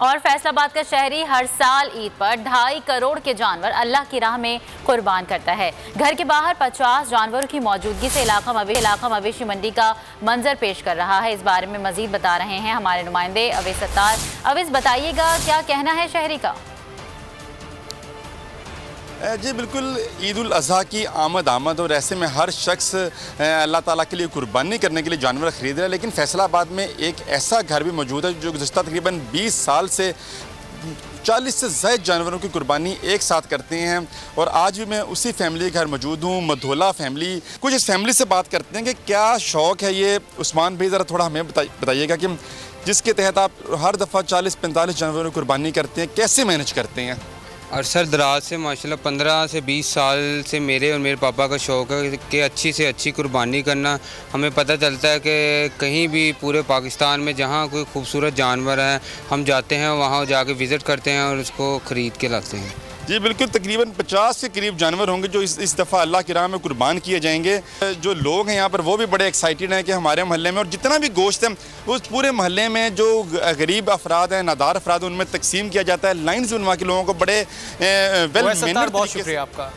और फैसलाबाद का शहरी हर साल ईद पर 2.5 करोड़ के जानवर अल्लाह की राह में कुर्बान करता है। घर के बाहर 50 जानवरों की मौजूदगी से इलाका मवेशी मंडी का मंजर पेश कर रहा है। इस बारे में मजीद बता रहे हैं हमारे नुमाइंदे अवैस सत्तार। अवैस, बताइएगा क्या कहना है शहरी का? जी बिल्कुल, ईद उल अज़हा की आमद और ऐसे में हर शख्स अल्लाह ताला के लिए कुर्बानी करने के लिए जानवर ख़रीद रहा है। लेकिन फैसलाबाद में एक ऐसा घर भी मौजूद है जो गुज़श्ता तकरीबन 20 साल से 40 से ज़ायद जानवरों की कुर्बानी एक साथ करते हैं। और आज भी मैं उसी फैमिली के घर मौजूद हूँ, मधोला फैमिली। कुछ इस फैमिली से बात करते हैं कि क्या शौक़ है ये। उस्मान भाई, ज़रा थोड़ा हमें बताइएगा कि जिसके तहत आप हर दफ़ा 40-45 जानवरों की कुर्बानी करते हैं, कैसे मैनेज करते हैं? अरसर दराज से माशाल्लाह 15 से 20 साल से मेरे और मेरे पापा का शौक़ है कि अच्छी से अच्छी कुर्बानी करना। हमें पता चलता है कि कहीं भी पूरे पाकिस्तान में जहाँ कोई खूबसूरत जानवर है, हम जाते हैं, वहाँ जाके विज़िट करते हैं और उसको ख़रीद के लाते हैं। जी बिल्कुल, तकरीबन 50 के करीब जानवर होंगे जो इस दफ़ा अल्लाह की राह में कुर्बान किए जाएंगे। जो लोग हैं यहाँ पर वो भी बड़े एक्साइटेड हैं कि हमारे मोहल्ले में और जितना भी गोश्त है वो पूरे मोहल्ले में जो गरीब अफराद हैं, नादार अफराद, उनमें तकसीम किया जाता है। लाइन से उनवा के लोगों को बड़े बहुत शुक्रिया आपका।